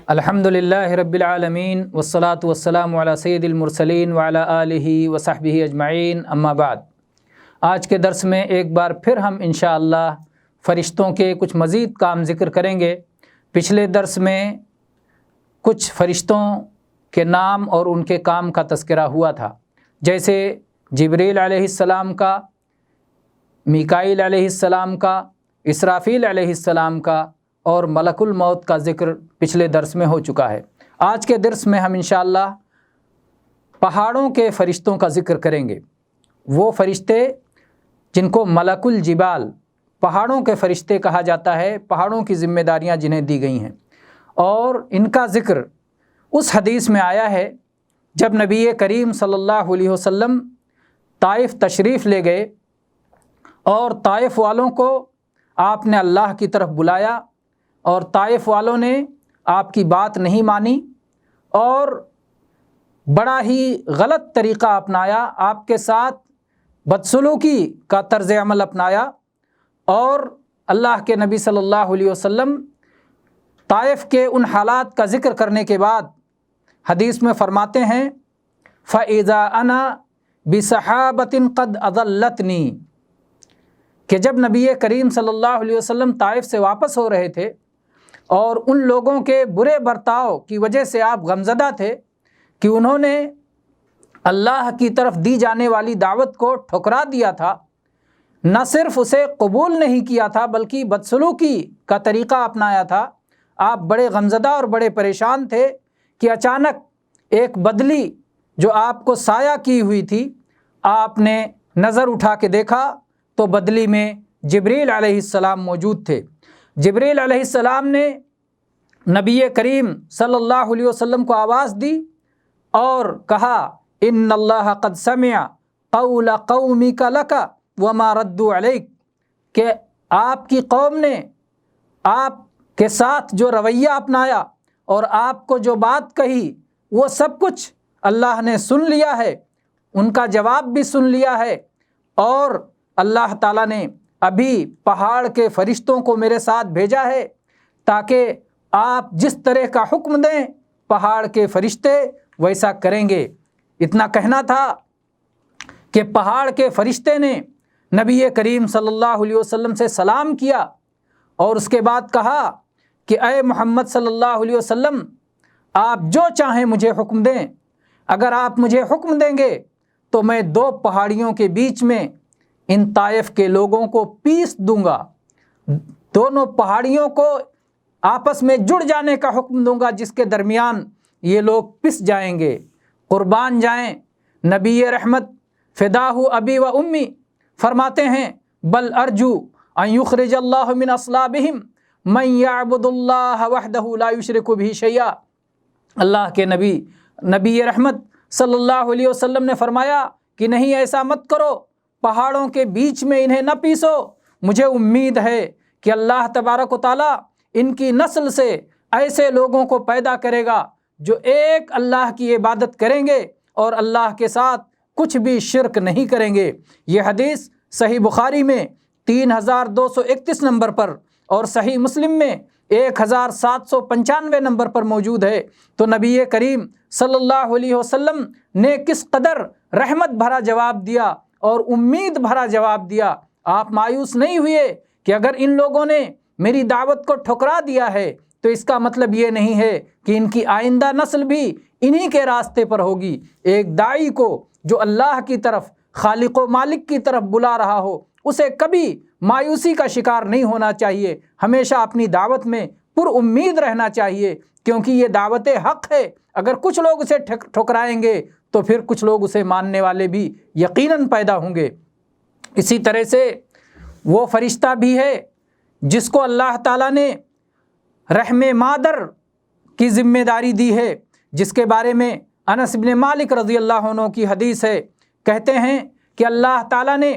الحمدللہ رب العالمین والصلاة والسلام علی سید المرسلین وعلی آلہ وصحبہ اجمعین، اما بعد۔ آج کے درس میں ایک بار پھر ہم انشاءاللہ فرشتوں کے کچھ مزید کام ذکر کریں گے۔ پچھلے درس میں کچھ فرشتوں کے نام اور ان کے کام کا تذکرہ ہوا تھا، جیسے جبریل علیہ السلام کا، میکائیل علیہ السلام کا، اسرافیل علیہ السلام کا اور ملک الموت کا ذکر پچھلے درس میں ہو چکا ہے۔ آج کے درس میں ہم انشاءاللہ پہاڑوں کے فرشتوں کا ذکر کریں گے۔ وہ فرشتے جن کو ملک الجبال، پہاڑوں کے فرشتے کہا جاتا ہے، پہاڑوں کی ذمہ داریاں جنہیں دی گئی ہیں، اور ان کا ذکر اس حدیث میں آیا ہے جب نبی کریم صلی اللہ علیہ وسلم طائف تشریف لے گئے اور طائف والوں کو آپ نے اللہ کی طرف بلایا، اور طائف والوں نے آپ کی بات نہیں مانی اور بڑا ہی غلط طریقہ اپنایا، آپ کے ساتھ بدسلوکی کا طرز عمل اپنایا، اور اللہ کے نبی صلی اللہ علیہ وسلم طائف کے ان حالات کا ذکر کرنے کے بعد حدیث میں فرماتے ہیں فَإِذَا أَنَا بِصَحَابَةٍ قَدْ أَضَلَّتْنِي، کہ جب نبی کریم صلی اللہ علیہ وسلم طائف سے واپس ہو رہے تھے اور ان لوگوں کے برے برتاؤ کی وجہ سے آپ غمزدہ تھے کہ انہوں نے اللہ کی طرف دی جانے والی دعوت کو ٹھکرا دیا تھا، نہ صرف اسے قبول نہیں کیا تھا بلکہ بدسلوکی کا طریقہ اپنایا تھا، آپ بڑے غمزدہ اور بڑے پریشان تھے کہ اچانک ایک بدلی جو آپ کو سایہ کی ہوئی تھی، آپ نے نظر اٹھا کے دیکھا تو بدلی میں جبریل علیہ السلام موجود تھے۔ جبریل علیہ السلام نے نبی کریم صلی اللہ علیہ وسلم کو آواز دی اور کہا ان اللہ قد سمع قول قومک لک وما ردوا علیک، کہ آپ کی قوم نے آپ کے ساتھ جو رویہ اپنایا اور آپ کو جو بات کہی وہ سب کچھ اللہ نے سن لیا ہے، ان کا جواب بھی سن لیا ہے، اور اللہ تعالیٰ نے ابھی پہاڑ کے فرشتوں کو میرے ساتھ بھیجا ہے تاکہ آپ جس طرح کا حکم دیں پہاڑ کے فرشتے ویسا کریں گے۔ اتنا کہنا تھا کہ پہاڑ کے فرشتے نے نبی کریم صلی اللہ علیہ وسلم سے سلام کیا اور اس کے بعد کہا کہ اے محمد صلی اللہ علیہ وسلم، آپ جو چاہیں مجھے حکم دیں، اگر آپ مجھے حکم دیں گے تو میں دو پہاڑیوں کے بیچ میں ان طائف کے لوگوں کو پیس دوں گا، دونوں پہاڑیوں کو آپس میں جڑ جانے کا حکم دوں گا جس کے درمیان یہ لوگ پس جائیں گے، قربان جائیں۔ نبی رحمت فداہ ابی و امی فرماتے ہیں بل ارجو ان یخرج اللہ من اصلابہم من یعبد اللہ وحدہ لا یشرک بہ شیئا۔ اللہ کے نبی رحمت صلی اللہ علیہ وسلم نے فرمایا کہ نہیں، ایسا مت کرو، پہاڑوں کے بیچ میں انہیں نہ پیسو، مجھے امید ہے کہ اللہ تبارک و تعالیٰ ان کی نسل سے ایسے لوگوں کو پیدا کرے گا جو ایک اللہ کی عبادت کریں گے اور اللہ کے ساتھ کچھ بھی شرک نہیں کریں گے۔ یہ حدیث صحیح بخاری میں 3231 نمبر پر اور صحیح مسلم میں 1795 نمبر پر موجود ہے۔ تو نبی کریم صلی اللہ علیہ وسلم نے کس قدر رحمت بھرا جواب دیا اور امید بھرا جواب دیا۔ آپ مایوس نہیں ہوئے کہ اگر ان لوگوں نے میری دعوت کو ٹھکرا دیا ہے تو اس کا مطلب یہ نہیں ہے کہ ان کی آئندہ نسل بھی انہی کے راستے پر ہوگی۔ ایک داعی کو جو اللہ کی طرف، خالق و مالک کی طرف بلا رہا ہو، اسے کبھی مایوسی کا شکار نہیں ہونا چاہیے، ہمیشہ اپنی دعوت میں پر امید رہنا چاہیے، کیونکہ یہ دعوت حق ہے۔ اگر کچھ لوگ اسے ٹھکرائیں گے تو پھر کچھ لوگ اسے ماننے والے بھی یقیناً پیدا ہوں گے۔ اسی طرح سے وہ فرشتہ بھی ہے جس کو اللہ تعالیٰ نے رحم مادر کی ذمہ داری دی ہے، جس کے بارے میں انس بن مالک رضی اللہ عنہ کی حدیث ہے، کہتے ہیں کہ اللہ تعالیٰ نے،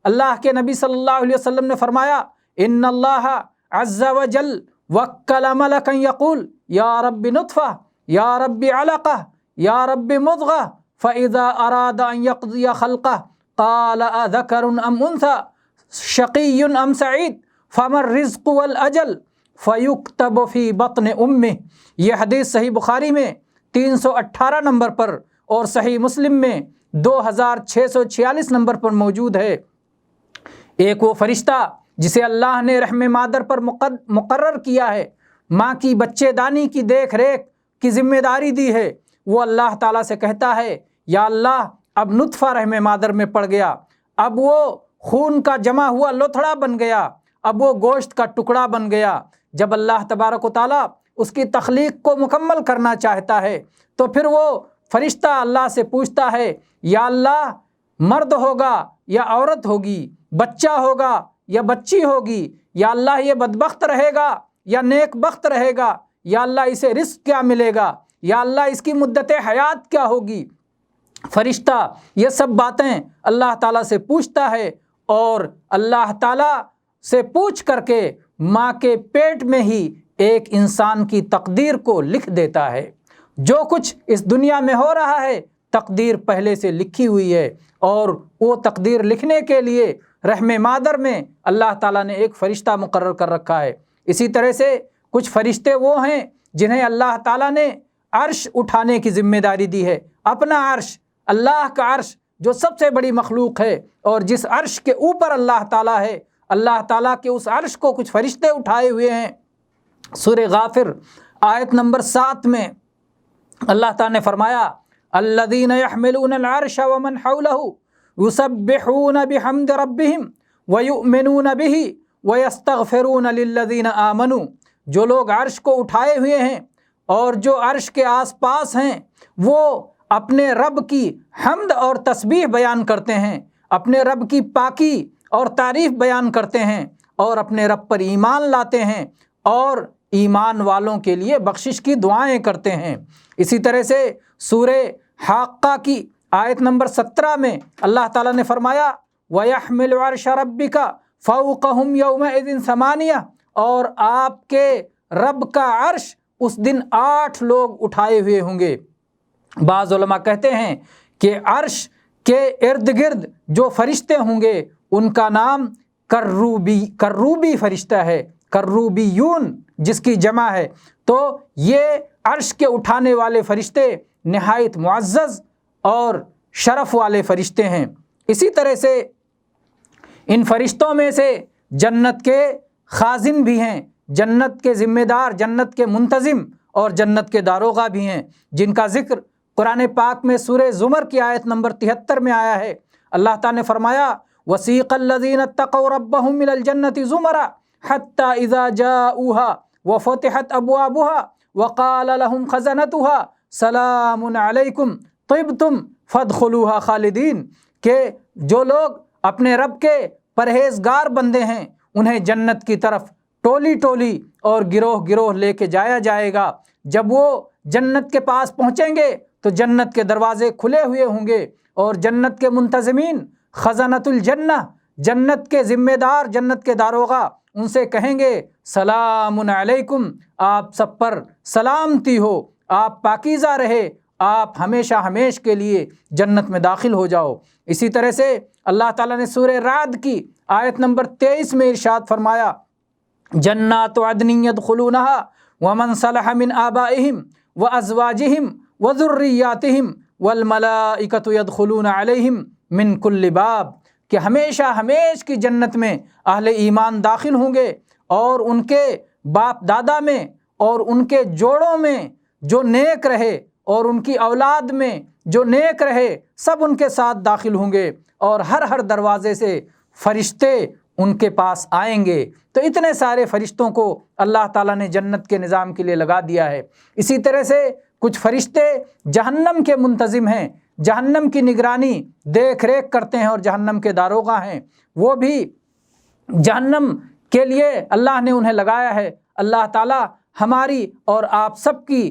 اللہ کے نبی صلی اللہ علیہ وسلم نے فرمایا ان اللہ عز وجل وکل ملکا یقول یا رب نطفہ یا رب علقہ یا رب مضغہ فاذا اراد ان یقضی خلقہ قال اذکر ام انثى شقی ام سعید فمر رزق والاجل فیکتب فی بطن امہ۔ یہ حدیث صحیح بخاری میں 318 نمبر پر اور صحیح مسلم میں 2646 نمبر پر موجود ہے۔ ایک وہ فرشتہ جسے اللہ نے رحم مادر پر مقرر کیا ہے، ماں کی بچے دانی کی دیکھ ریکھ کی ذمہ داری دی ہے، وہ اللہ تعالیٰ سے کہتا ہے یا اللہ اب نطفہ رحم مادر میں پڑ گیا، اب وہ خون کا جمع ہوا لوتھڑا بن گیا، اب وہ گوشت کا ٹکڑا بن گیا۔ جب اللہ تبارک و تعالیٰ اس کی تخلیق کو مکمل کرنا چاہتا ہے تو پھر وہ فرشتہ اللہ سے پوچھتا ہے یا اللہ مرد ہوگا یا عورت ہوگی، بچہ ہوگا یا بچی ہوگی، یا اللہ یہ بدبخت رہے گا یا نیک بخت رہے گا، یا اللہ اسے رزق کیا ملے گا، یا اللہ اس کی مدت حیات کیا ہوگی۔ فرشتہ یہ سب باتیں اللہ تعالیٰ سے پوچھتا ہے اور اللہ تعالیٰ سے پوچھ کر کے ماں کے پیٹ میں ہی ایک انسان کی تقدیر کو لکھ دیتا ہے۔ جو کچھ اس دنیا میں ہو رہا ہے تقدیر پہلے سے لکھی ہوئی ہے، اور وہ تقدیر لکھنے کے لیے رحم مادر میں اللہ تعالیٰ نے ایک فرشتہ مقرر کر رکھا ہے۔ اسی طرح سے کچھ فرشتے وہ ہیں جنہیں اللہ تعالیٰ نے عرش اٹھانے کی ذمہ داری دی ہے، اپنا عرش، اللہ کا عرش جو سب سے بڑی مخلوق ہے اور جس عرش کے اوپر اللہ تعالیٰ ہے، اللہ تعالیٰ کے اس عرش کو کچھ فرشتے اٹھائے ہوئے ہیں۔ سورہ غافر آیت نمبر 7 میں اللہ تعالیٰ نے فرمایا الذین یحملون العرش ومن حولہ یسبحون بحمد ربہم ویؤمنون بہ ویستغفرون للذین آمنوا۔ جو لوگ عرش کو اٹھائے ہوئے ہیں اور جو عرش کے آس پاس ہیں وہ اپنے رب کی حمد اور تسبیح بیان کرتے ہیں، اپنے رب کی پاکی اور تعریف بیان کرتے ہیں اور اپنے رب پر ایمان لاتے ہیں اور ایمان والوں کے لیے بخشش کی دعائیں کرتے ہیں۔ اسی طرح سے سورہ حاقہ کی آیت نمبر 17 میں اللہ تعالیٰ نے فرمایا وَيَحْمِلُ عَرْشَ رَبِّكَ فَوْقَهُمْ يَوْمَئِذٍ ثَمَانِيَةٌ، اور آپ کے رب کا عرش اس دن 8 لوگ اٹھائے ہوئے ہوں گے۔ بعض علماء کہتے ہیں کہ عرش کے ارد گرد جو فرشتے ہوں گے ان کا نام کروبی فرشتہ ہے، کروبیون جس کی جمع ہے۔ تو یہ عرش کے اٹھانے والے فرشتے نہایت معزز اور شرف والے فرشتے ہیں۔ اسی طرح سے ان فرشتوں میں سے جنت کے خازن بھی ہیں، جنت کے ذمہ دار، جنت کے منتظم اور جنت کے داروغہ بھی ہیں، جن کا ذکر قرآن پاک میں سورہ زمر کی آیت نمبر 73 میں آیا ہے۔ اللہ تعالیٰ نے فرمایا وَسِيقَ الَّذِينَ اتَّقَوْا رَبَّهُمْ إِلَى الْجَنَّةِ زُمَرًا حَتَّى إِذَا جَاءُوهَا وَفُتِحَتْ أَبْوَابُهَا وَقَالَ لَهُمْ خَزَنَتُهَا سَلَامٌ عَلَيْكُمْ طِبْتُمْ فَادْخُلُوهَا خَالِدِينَ، کہ جو لوگ اپنے رب کے پرہیزگار بندے ہیں انہیں جنت کی طرف ٹولی ٹولی اور گروہ گروہ لے کے جایا جائے گا۔ جب وہ جنت کے پاس پہنچیں گے تو جنت کے دروازے کھلے ہوئے ہوں گے اور جنت کے منتظمین خزنۃ الجنہ، جنت کے ذمہ دار، جنت کے داروغہ ان سے کہیں گے سلام علیکم، آپ سب پر سلامتی ہو، آپ پاکیزہ رہے، آپ ہمیشہ ہمیش کے لیے جنت میں داخل ہو جاؤ۔ اسی طرح سے اللہ تعالیٰ نے سورہ رعد کی آیت نمبر 23 میں ارشاد فرمایا جنات عدن يدخلونها ومن صلح من آبائهم وازواجهم وذرياتهم والملائکۃ يدخلون علیہم من کل باب، کہ ہمیشہ ہمیش کی جنت میں اہل ایمان داخل ہوں گے اور ان کے باپ دادا میں اور ان کے جوڑوں میں جو نیک رہے اور ان کی اولاد میں جو نیک رہے سب ان کے ساتھ داخل ہوں گے، اور ہر دروازے سے فرشتے ان کے پاس آئیں گے۔ تو اتنے سارے فرشتوں کو اللہ تعالیٰ نے جنت کے نظام کے لیے لگا دیا ہے۔ اسی طرح سے کچھ فرشتے جہنم کے منتظم ہیں، جہنم کی نگرانی دیکھ ریکھ کرتے ہیں اور جہنم کے داروغہ ہیں، وہ بھی جہنم کے لیے اللہ نے انہیں لگایا ہے۔ اللہ تعالیٰ ہماری اور آپ سب کی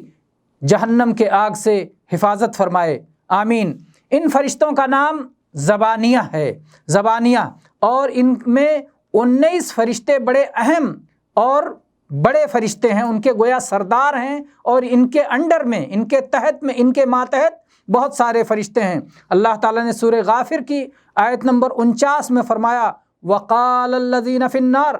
جہنم کے آگ سے حفاظت فرمائے، آمین۔ ان فرشتوں کا نام زبانیہ ہے، زبانیہ، اور ان میں 19 فرشتے بڑے اہم اور بڑے فرشتے ہیں، ان کے گویا سردار ہیں، اور ان کے انڈر میں، ان کے تحت میں، ان کے ماتحت بہت سارے فرشتے ہیں۔ اللہ تعالیٰ نے سورہ غافر کی آیت نمبر 49 میں فرمایا وَقَالَ الَّذِينَ فِي النَّارِ